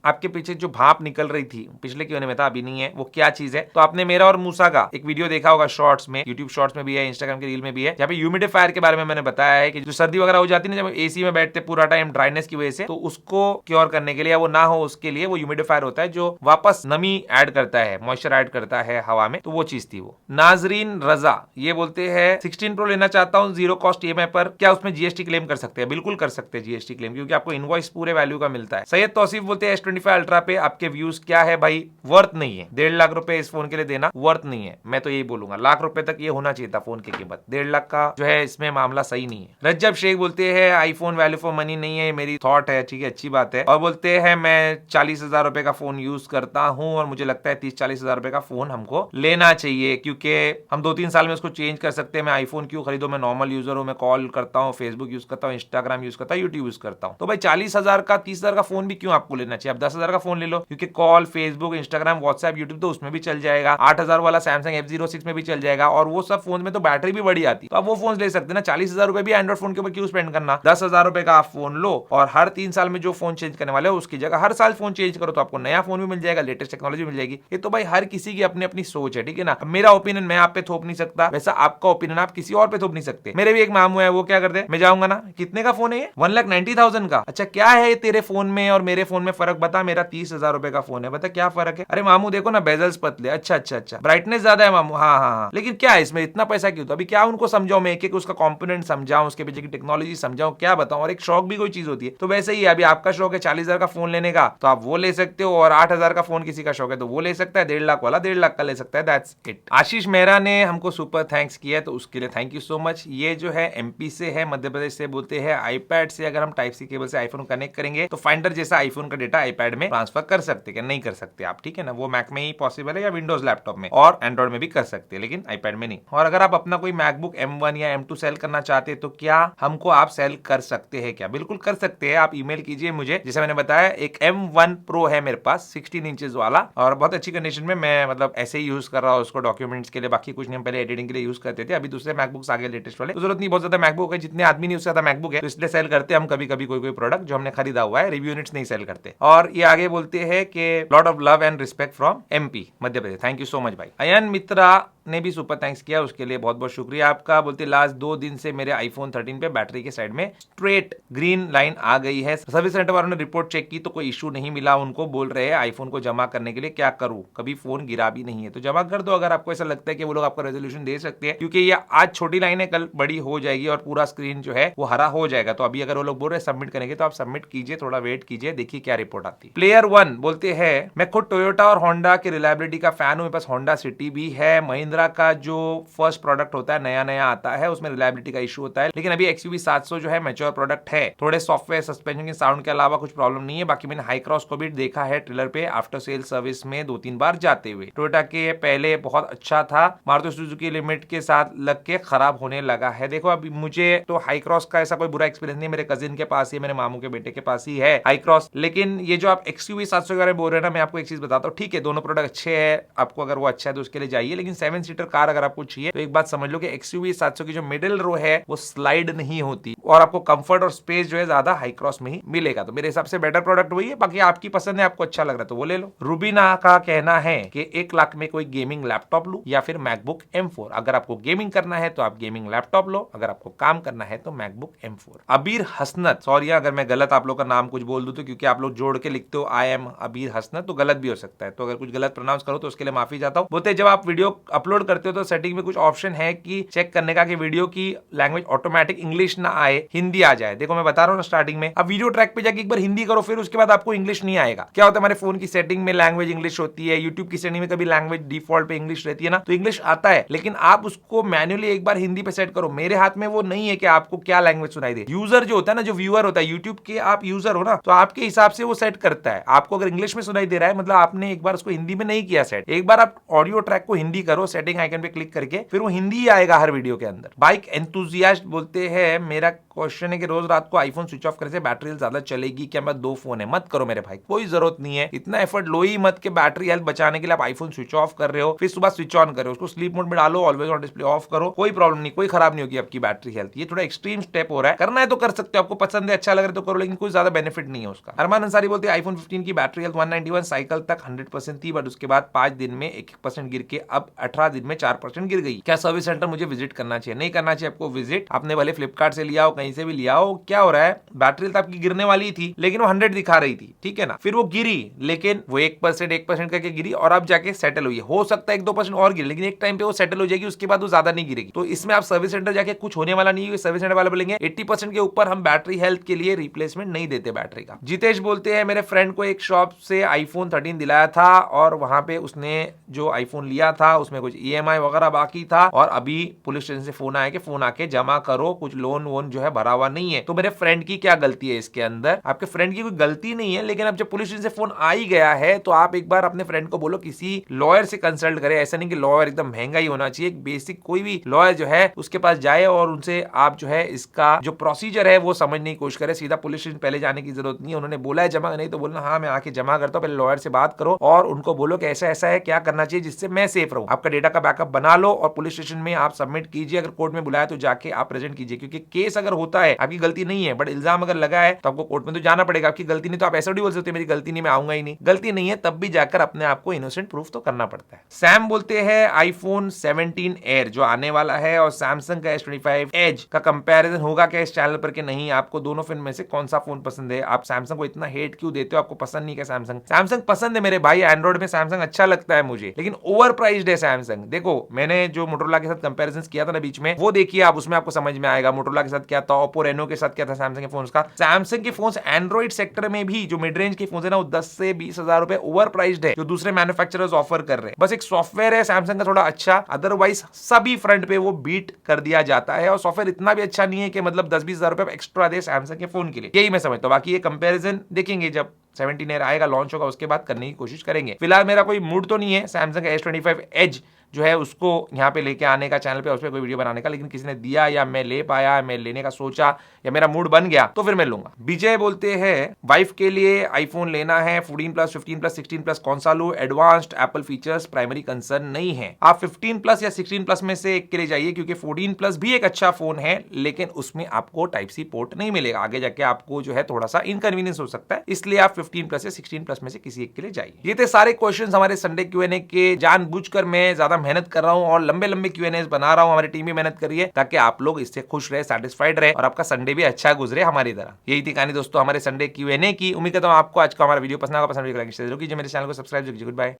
आपके पीछे जो भाप निकल रही थी पिछले क्यों में था, अभी नहीं है, वो क्या चीज है? तो आपने मेरा और मूसा का एक वीडियो देखा होगा शॉर्ट्स में, यूट्यूब शॉर्ट्स में भी है, इंस्टाग्राम की रील में भी है, जहाँ पे ह्यूमिडिफायर के बारे में मैंने बताया है कि जो सर्दी वगैरह हो जाती है ना, जब एसी में बैठते पूरा टाइम ड्राइनेस की वजह से, तो उसको क्योर करने के लिए या वो ना हो उसके लिए वो ह्यूमिडिफायर होता है जो वापस नमी ऐड करता है, मॉइस्चर ऐड करता है हवा में। तो वो चीज थी वो। नाजरीन रजा ये बोलते हैं 16 प्रो लेना चाहता हूँ जीरो कॉस्ट ईएमआई पर, क्या उसमें जीएसटी क्लेम कर सकते हैं? बिल्कुल कर सकते हैं जीएसटी क्लेम, क्योंकि आपको इनवॉइस पूरे वैल्यू का मिलता है। सैयद तौसीफ बोलते हैं S25 अल्ट्रा पे आपके व्यूज क्या है भाई? वर्थ नहीं है, 1.5 लाख रुपए इस फोन के लिए देना वर्थ नहीं है। मैं तो यही बोलूंगा, लाख रुपए तक ये होना चाहिए था फोन की कीमत, 1.5 लाख का जो है इसमें मामला सही नहीं है। रज्जब शेख बोलते हैं आईफोन वैल्यू फॉर मनी नहीं है, मेरी थॉट है, ठीक है, अच्छी बात है। और बोलते हैं मैं 40,000 रुपए का फोन यूज करता हूं और मुझे लगता है 30-40 हजार रुपए का फोन हमको लेना चाहिए, क्योंकि हम 2-3 साल में उसको चेंज कर सकते हैं। मैं आईफोन क्यों खरीदूं? मैं नॉर्मल यूजर हूं, मैं कॉल करता हूं, फेसबुक यूज करता हूं, इंस्टाग्राम यूज करता हूं, यूट्यूब यूज करता हूं। तो भाई 40,000 का 30,000 का फोन भी क्यों आपको लेना चाहिए? आप 10,000 का फोन ले लो, क्योंकि call, Facebook, Instagram, WhatsApp, YouTube तो उसमें भी चल जाएगा। 8,000 वाला सैमसंग F06 में भी चल जाएगा, और वो सब फोन में तो बैटरी भी बड़ी आती है, तो आप वो फोन ले सकते हैं ना। 40,000 रुपए भी एंड्रॉइड फोन के ऊपर क्यों स्पेंड करना? 10,000 रुपए का आप फोन लो और हर 3 साल में जो फोन चेंज करने वाले हो उसकी जगह हर साल फोन चेंज करो, तो आपको नया फोन भी मिल जाएगा, लेटेस्ट टेक्नोलॉजी मिल जाएगी। ये तो भाई हर किसी की अपनी अपनी सोच है, ठीक है ना। मेरा ओपिनियन मैं आप पे थोप नहीं सकता, वैसा आपका ओपिनियन आप किसी और पे थोप नहीं सकते। मेरे भी एक मामू है, वो क्या करते, मैं जाऊंगा ना, कितने का फोन है ये? 1,90,000 का। अच्छा क्या है तेरे फोन में और मेरे फोन में फर्क बता? मेरा 30,000 रुपए का फोन है, बता क्या फर्क है? अरे मामू देखो ना, बेजल्स पतले, अच्छा अच्छा अच्छा, ब्राइटनेस ज्यादा है मामू, हाँ हाँ हाँ, लेकिन क्या है इसमें इतना पैसा क्यों? तो अभी क्या उनको समझाऊं मैं, एक एक उसका कंपोनेंट समझाऊं, उसके पीछे की टेक्नोलॉजी समझाऊं, क्या बताऊं? और एक शौक भी कोई चीज होती है, तो वैसे ही अभी आपका शौक है 40,000 का फोन लेने का, तो आप वो ले सकते हो, और 8,000 का फोन किसी का शौक है तो वो ले सकता है, 1.5 लाख वाला 1.5 लाख का ले सकता है। That's it. आशीष मेहरा ने हमको सुपर थैंक्स किया, तो उसके लिए थैंक यू सो मच। ये जो है एमपी से है, मध्य प्रदेश से, बोलते हैं आईपैड से अगर हम टाइप सी केबल से आईफोन कनेक्ट करेंगे तो फाइंडर जैसा आईफोन का डेटा आईपैड में ट्रांसफर कर सकते हैं? नहीं कर सकते आप, ठीक है ना। वो मैक में ही पॉसिबल है या विंडोज लैपटॉप में, और एंड्रॉइड में भी कर सकते हैं, लेकिन आईपैड में नहीं। और अगर आप अपना कोई मैकबुक M1 या M2 सेल करना चाहते हैं तो क्या हमको आप सेल कर सकते हैं क्या? बिल्कुल कर सकते हैं। आप ईमेल कीजिए मुझे, जैसे मैंने बताया एक M1 Pro है मेरे पास 16 इंचेस वाला, और बहुत अच्छी कंडीशन में, मैं मतलब ऐसे ही यूज कर रहा हूँ उसको डॉक्यूमेंट्स के लिए, बाकी कुछ नहीं। हम पहले एडिटिंग के लिए यूज करते थे, अभी दूसरे मैकबुक्स आ गए लेटेस्ट वाले, तो जरूरत नहीं बहुत ज्यादा मैकबुक है, जितने आदमी नहीं उससे ज्यादा मैकबुक है, तो इसलिए सेल करते हैं हम कभी कभी कोई प्रोडक्ट जो हमने खरीदा हुआ है, रिव्यू यूनिट्स नहीं सेल करते। और ये आगे बोलते हैं कि lot of love and respect from MP Madhya Pradesh. Thank you so much भाई। अयन मित्रा ने भी सुपर थैंक्स किया, उसके लिए बहुत बहुत शुक्रिया आपका। बोलते लास्ट 2 दिन से मेरे आईफोन 13 पे बैटरी के साइड में स्ट्रेट ग्रीन लाइन आ गई है। सर्विस सेंटर वालों ने रिपोर्ट चेक की तो कोई इशू नहीं मिला उनको। बोल रहे हैं आईफोन को जमा करने के लिए क्या करूं, कभी फोन गिरा भी नहीं है। तो जमा कर दो अगर आपको ऐसा लगता है कि वो लोग आपका रेजोल्यूशन दे सकते हैं, क्योंकि ये आज छोटी लाइन है, कल बड़ी हो जाएगी और पूरा स्क्रीन जो है वो हरा हो जाएगा। तो अभी अगर वो लोग बोल रहे हैं सबमिट करेंगे तो आप सबमिट कीजिए, थोड़ा वेट कीजिए, देखिए क्या रिपोर्ट आती है। प्लेयर 1 बोलते हैं मैं खुद टोयोटा और होंडा की रिलायबिलिटी का फैन हूं, मेरे पास होंडा सिटी भी है। महिंद्रा का जो फर्स्ट प्रोडक्ट होता है, नया नया आता है, उसमें रिलायबिलिटी का इशू होता है, लेकिन अभी XUV 700 जो है मैच्योर प्रोडक्ट है। थोड़े सॉफ्टवेयर, सस्पेंशन के साउंड के अलावा कुछ प्रॉब्लम नहीं है। बाकी मैंने हाई क्रॉस को भी देखा है ट्रेलर पे आफ्टर सेल सर्विस में 2-3 बार जाते हुए। टोयोटा के पहले बहुत अच्छा था, मारुति सुजुकी लिमिट के साथ लग के खराब होने लगा है। देखो अभी मुझे तो हाई क्रॉस का ऐसा कोई बुरा एक्सपीरियंस नहीं, मेरे कजिन के पास ही, मेरे मामू के बेटे के पास ही है हाई क्रॉस। लेकिन ये जो आप XUV 700 के बारे में बोल रहे हैं ना, मैं आपको एक चीज बताता हूँ, ठीक है दोनों प्रोडक्ट अच्छे हैं, आपको अगर वो अच्छा है तो उसके लिए जाइए, लेकिन 7 सीटर कार अगर आपको चाहिए तो एक बात समझ लो कि XUV 700 की जो मिडिल रो है वो स्लाइड नहीं होती, और आपको कंफर्ट और स्पेस जो है ज्यादा हाई क्रॉस में ही मिलेगा। तो मेरे हिसाब से बेटर प्रोडक्ट वही है, बाकी आपकी पसंद है, आपको अच्छा लग रहा है तो वो ले लो। रूबीना का कहना है कि 1 लाख में कोई गेमिंग लैपटॉप लो या फिर मैकबुक M4। अगर आपको गेमिंग करना है तो आप गेमिंग लैपटॉप लो, अगर आपको काम करना है तो मैकबुक M4। अबीर हसनत, सॉरी अगर मैं गलत आप लोग का नाम कुछ बोल दूं तो, क्योंकि आप लोग जोड़ के लिखते हो आई एम अबीर हसनत, तो गलत भी हो सकता है, तो अगर कुछ गलत प्रोनाउंस करो तो उसके लिए माफी चाहता हूं। बोलते जब आप वीडियो अपलोड करते हो तो सेटिंग में कुछ ऑप्शन है कि चेक करने का कि वीडियो की लैंग्वेज ऑटोमेटिक इंग्लिश ना आए, हिंदी आ जाए। देखो मैं बता रहा हूँ ना स्टार्टिंग में, अब वीडियो ट्रैक पे जाके एक बार हिंदी करो, फिर उसके बाद आपको इंग्लिश नहीं आएगा। क्या होता है हमारे फोन की सेटिंग में लैंग्वेज इंग्लिश होती है, यूट्यूब की सेटिंग में कभी लैंग्वेज डिफॉल्ट पे इंग्लिश रहती है ना, तो इंग्लिश आता है, लेकिन आप उसको मैन्युअली एक बार हिंदी पे सेट करो। मेरे हाथ में वो नहीं है कि आपको क्या लैंग्वेज सुनाई दे। यूजर जो होता है ना, जो व्यूअर होता है, यूट्यूब के आप यूजर हो ना, तो आपके हिसाब से वो सेट करता है। आपको अगर इंग्लिश में सुनाई दे रहा है मतलब आपने एक बार उसको हिंदी में नहीं किया सेट। एक बार आप ऑडियो ट्रैक को हिंदी करो, सेटिंग आइकन पे क्लिक करके, फिर वो हिंदी आएगा हर वीडियो के अंदर। बाइक एंथुसियास्ट बोलते हैं मेरा क्वेश्चन है कि रोज रात को आईफोन स्विच ऑफ करने से बैटरी हेल्थ ज्यादा चलेगी क्या? मैं 2 फोन है, मत करो मेरे भाई, कोई जरूरत नहीं है। इतना एफर्ट लो ही मत के बैटरी हेल्थ बचाने के लिए आप आईफोन स्विच ऑफ कर रहे हो, फिर सुबह स्विच ऑन करो, उसको स्लीप मोड में डालो, ऑलवेज ऑन डिस्प्ले ऑफ करो, कोई प्रॉब्लम नहीं, कोई खराब नहीं होगी आपकी बैटरी हेल्थ। ये थोड़ा एक्सट्रीम स्टेप हो रहा है, करना है तो कर सकते हो, आपको पसंद है, अच्छा लग रहा है तो करो, लेकिन कोई ज्यादा बेनिफिट नहीं है उसका। अरमान अंसारी बोलते हैं आईफोन 15 की बैटरी हेल्थ 191 साइकिल तक 100% थी, बट उसके बाद 5 दिन में 1% गिर के अब 18 दिन में 4% गिर गई। क्या सर्विस सेंटर मुझे विजिट करना चाहिए? नहीं करना चाहिए आपको विजिट, आपने भले फ्लिपकार्ट से लिया हो, कहीं से भी लिया हो। क्या हो रहा है, बैटरी हेल्थ आपकी गिरने वाली थी, लेकिन वो 100 दिखा रही थी, ठीक है ना, फिर वो गिरी, लेकिन वो 1% करके गिरी और अब जाके सेटल हुई है। हो सकता है 1-2% और गिरे, लेकिन एक टाइम पे वो सेटल हो जाएगी, उसके बाद वो ज्यादा नहीं गिरेगी। तो इसमें आप सर्विस सेंटर जाके कुछ होने वाला नहीं है, सर्विस सेंटर वाले बोलेंगे 80% के ऊपर हम बैटरी हेल्थ के लिए रिप्लेसमेंट नहीं देते बैटरी का। जितेश बोलते हैं मेरे फ्रेंड को एक शॉप से आईफोन 13 दिलाया था और वहां पे उसने जो आईफोन लिया था उसमें कुछ ईएमआई वगैरह बाकी था और अभी पुलिस स्टेशन से फोन आया कि फोन आके जमा करो, कुछ लोन वोन जो है भरा हुआ नहीं है। तो मेरे फ्रेंड की क्या गलती है इसके अंदर? आपके फ्रेंड की कोई गलती नहीं है, लेकिन अब जब पुलिस स्टेशन से फोन आ ही गया है तो आप एक बार अपने फ्रेंड को बोलो किसी लॉयर से कंसल्ट करे। ऐसा नहीं कि लॉयर एकदम महंगा ही होना चाहिए, बेसिक कोई भी लॉयर जो है उसके पास जाए और उनसे आप जो है इसका जो प्रोसीजर है वो समझने की कोशिश करें। सीधा पुलिस स्टेशन पहले जाने की जरूरत नहीं है, उन्होंने बोला है जमा, नहीं तो बोलना हाँ मैं आके जमा करता हूँ। पहले लॉयर से बात करो और उनको बोलो कि ऐसा ऐसा है, क्या करना चाहिए जिससे मैं सेफ रहूं। आपका डेटा का बैकअप बना लो और पुलिस स्टेशन में आप सबमिट कीजिए। अगर कोर्ट में बुलाया तो जाके आप प्रेजेंट कीजिए, क्योंकि केस अगर होता है आपकी गलती नहीं है बट इल्जाम अगर लगा है तो आपको कोर्ट में तो जाना पड़ेगा। आपकी गलती नहीं तो आप ऐसा नहीं बोल सकते मेरी गलती नहीं, मैं आऊंगा ही नहीं। गलती नहीं है तब भी जाकर अपने आप को इनोसेंट प्रूफ तो करना पड़ता है। सैम बोलते हैं आईफोन 17 एयर जो आने वाला है और सैमसंग का S25 एज का कंपैरिजन होगा क्या इस चैनल पर कि नहीं? आपको दोनों फिल्म में से कौन सा फोन पसंद है? आप सैमसंग को इतना हेट क्यों देते हो? आपको पसंद नहीं क्या सैमसंग? सैमसंग पसंद है मेरे भाई, एंड्रॉइड में सैमसंग अच्छा लगता है मुझे, लेकिन ओवर प्राइस्ड है सैमसंग। देखो मैंने जो मोटोरोला के साथ कंपैरिजन किया था ना बीच में, वो देखिए आप, उसमें आपको समझ में आएगा मोटोरोला के साथ क्या था, ओप्पो रेनो के साथ क्या था सैमसंग के फोन का। सैमसंग के फोन एंड्रॉइड सेक्टर में भी जो मिड रेंज के फोन है ना वो 10 से 20 हजार रुपए ओवर प्राइस्ड है जो दूसरे मैन्युफैक्चरर्स ऑफर कर रहे हैं। बस एक सॉफ्टवेयर है सैमसंग का थोड़ा अच्छा, अदरवाइज सभी फ्रंट पे वो बीट कर दिया जाता है और सॉफ्टवेयर इतना भी अच्छा नहीं है कि मतलब 10-20 हजार रुपए एक्स्ट्रा दे सैमसंग के फोन के लिए। यही मैं समझता हूँ, बाकी ये कंपैरिजन देखेंगे जब 17 एयर आएगा, लॉन्च होगा, उसके बाद करने की कोशिश करेंगे। फिलहाल मेरा कोई मूड तो नहीं है सैमसंग का S25 एज जो है उसको यहाँ पे लेके आने का, चैनल पे उस पर कोई वीडियो बनाने का, लेकिन किसी ने दिया या मैं ले पाया, मैं लेने का सोचा या मेरा मूड बन गया तो फिर मैं लूंगा। विजय बोलते हैं वाइफ के लिए आईफोन लेना है 14 प्लस 15 प्लस 16 प्लस कौन सा लो? Advanced Apple features primary concern नहीं है। आप 15 प्लस या 16 प्लस में से एक के लिए जाइए, क्योंकि 14 प्लस भी एक अच्छा फोन है लेकिन उसमें आपको टाइप सी पोर्ट नहीं मिलेगा, आगे जाके आपको जो है थोड़ा सा इनकन्वीनियंस हो सकता है, इसलिए आप 15 प्लस या 16 प्लस में से किसी एक के लिए जाइए। ये थे सारे क्वेश्चन हमारे संडे Q&A के। जानबूझकर मैं ज्यादा मेहनत कर रहा हूं और लंबे लंबे Q&As बना रहा हूं, हमारी टीम भी मेहनत कर रही है ताकि आप लोग इससे खुश रहे, सेटिस्फाइड रहे और आपका संडे भी अच्छा गुजरे हमारी तरह। यही थी कहानी दोस्तों हमारे संडे Q&A की। उम्मीद करता हूं आपको आज का हमारा वीडियो पसंद आएगा। पसंद कीजिए, मेरे चैनल को सब्सक्राइब कीजिए। Good bye.